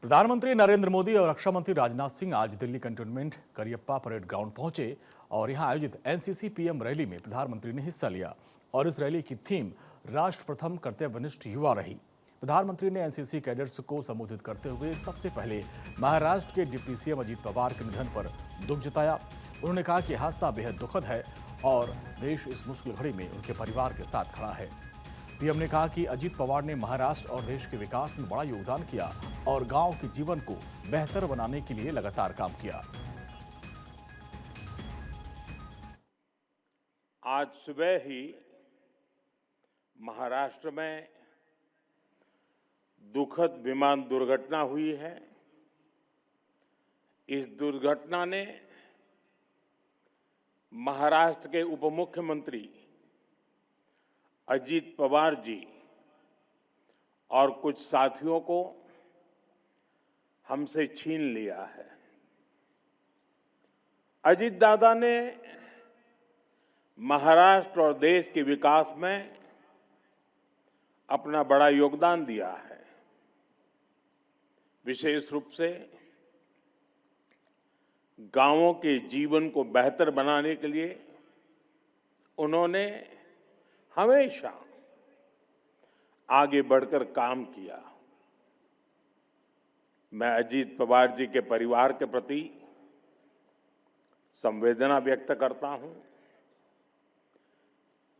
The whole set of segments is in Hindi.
प्रधानमंत्री नरेंद्र मोदी और रक्षा मंत्री राजनाथ सिंह आज Delhi cantonment Cariappa parade ground पहुंचे और यहां आयोजित एनसीसी पीएम रैली में प्रधानमंत्री ने हिस्सा लिया और इस रैली की थीम राष्ट्र प्रथम कर्तव्यनिष्ठ युवा रही। प्रधानमंत्री ने एनसीसी कैडेट्स को संबोधित करते हुए सबसे पहले महाराष्ट्र के डिप्टी सीएम अजीत पवार के निधन पर दुख जताया। उन्होंने कहा कि हादसा बेहद दुखद है और देश इस मुश्किल घड़ी में उनके परिवार के साथ खड़ा है। पीएम ने कहा कि अजीत पवार ने महाराष्ट्र और देश के विकास में बड़ा योगदान किया और गांव के जीवन को बेहतर बनाने के लिए लगातार काम किया। आज सुबह ही महाराष्ट्र में दुखद विमान दुर्घटना हुई है। इस दुर्घटना ने महाराष्ट्र के उप मुख्यमंत्री अजीत पवार जी और कुछ साथियों को हमसे छीन लिया है। अजीत दादा ने महाराष्ट्र और देश के विकास में अपना बड़ा योगदान दिया है। विशेष रूप से गांवों के जीवन को बेहतर बनाने के लिए उन्होंने हमेशा आगे बढ़कर काम किया। मैं अजीत पवार जी के परिवार के प्रति संवेदना व्यक्त करता हूं।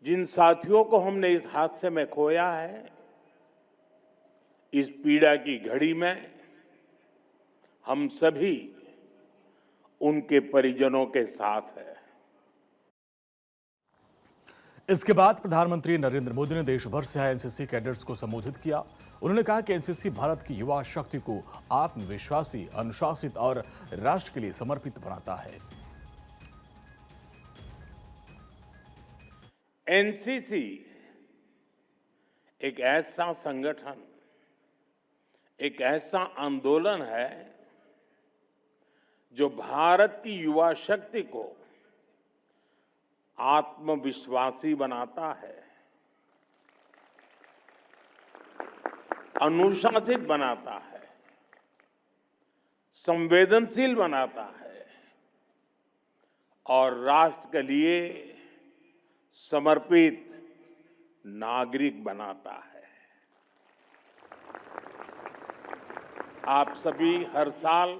जिन साथियों को हमने इस हादसे में खोया है, इस पीड़ा की घड़ी में हम सभी उनके परिजनों के साथ हैं। इसके बाद प्रधानमंत्री नरेंद्र मोदी ने देश भर से आए एनसीसी कैडेट्स को संबोधित किया। उन्होंने कहा कि एनसीसी भारत की युवा शक्ति को आत्मविश्वासी, अनुशासित और राष्ट्र के लिए समर्पित बनाता है। एनसीसी एक ऐसा संगठन, एक ऐसा आंदोलन है जो भारत की युवा शक्ति को आत्मविश्वासी बनाता है, अनुशासित बनाता है, संवेदनशील बनाता है और राष्ट्र के लिए समर्पित नागरिक बनाता है। आप सभी हर साल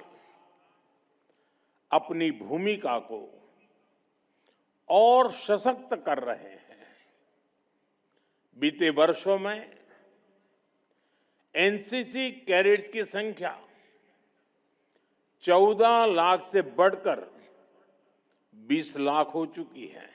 अपनी भूमिका को और सशक्त कर रहे हैं। बीते वर्षों में एनसीसी कैडेट्स की संख्या 14 लाख से बढ़कर 20 लाख हो चुकी है।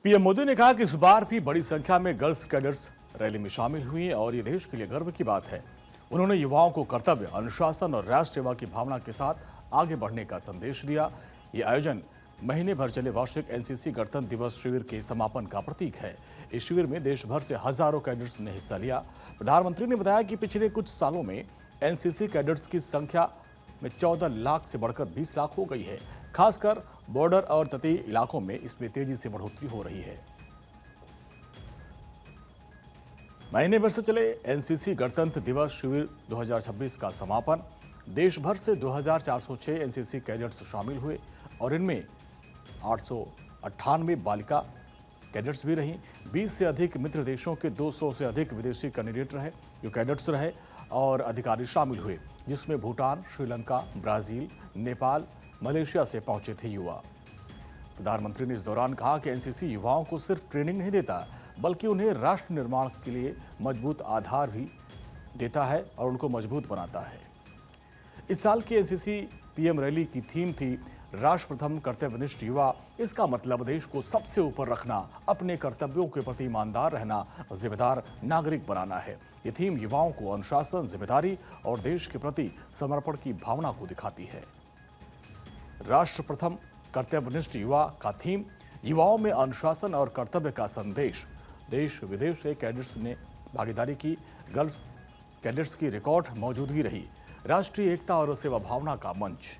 पीएम मोदी ने कहा कि इस बार भी बड़ी संख्या में गर्ल्स कैडेट्स रैली में शामिल हुई और ये देश के लिए गर्व की बात है। उन्होंने युवाओं को कर्तव्य, अनुशासन और राष्ट्र सेवा की भावना के साथ आगे बढ़ने का संदेश दिया। ये आयोजन महीने भर चले वार्षिक एनसीसी गणतंत्र दिवस शिविर के समापन का प्रतीक है। इस शिविर में देश भर से हजारों कैडेट्स ने हिस्सा लिया। प्रधानमंत्री ने बताया कि पिछले कुछ सालों में एनसीसी कैडेट्स की संख्या में 14 लाख से बढ़कर 20 लाख हो गई है। खासकर बॉर्डर और तटीय इलाकों में इसमें तेजी से बढ़ोतरी हो रही है। महीने भर से चले एनसीसी गणतंत्र दिवस शिविर 2026 का समापन। देश भर से 2406 एनसीसी कैडेट्स शामिल हुए और इनमें 898 बालिका कैडेट्स भी रहीं। 20 से अधिक मित्र देशों के 200 से अधिक विदेशी कैंडिडेट रहे जो कैडेट्स रहे और अधिकारी शामिल हुए, जिसमें भूटान, श्रीलंका, ब्राजील, नेपाल, मलेशिया से पहुंचे थे युवा। प्रधानमंत्री ने इस दौरान कहा कि एनसीसी युवाओं को सिर्फ ट्रेनिंग नहीं देता बल्कि उन्हें राष्ट्र निर्माण के लिए मजबूत आधार भी देता है और उनको मजबूत बनाता है। इस साल की एनसीसी पीएम रैली की थीम थी राष्ट्र प्रथम कर्तव्यनिष्ठ युवा। इसका मतलब देश को सबसे ऊपर रखना, अपने कर्तव्यों के प्रति ईमानदार रहना, जिम्मेदार नागरिक बनाना है। ये थीम युवाओं को अनुशासन, जिम्मेदारी और देश के प्रति समर्पण की भावना को दिखाती है। राष्ट्र प्रथम कर्तव्यनिष्ठ युवा का थीम युवाओं में अनुशासन और कर्तव्य का संदेश। देश विदेश से कैडेट्स ने भागीदारी की। गर्ल्स कैडेट्स की रिकॉर्ड मौजूदगी रही। राष्ट्रीय एकता और सेवा भावना का मंच।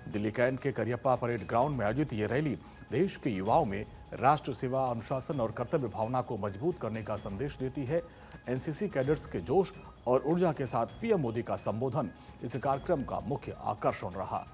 दिल्ली कैंट के करियप्पा परेड ग्राउंड में आयोजित ये रैली देश के युवाओं में राष्ट्र सेवा, अनुशासन और कर्तव्य भावना को मजबूत करने का संदेश देती है। एनसीसी कैडेट्स के जोश और ऊर्जा के साथ पीएम मोदी का संबोधन इस कार्यक्रम का मुख्य आकर्षण रहा।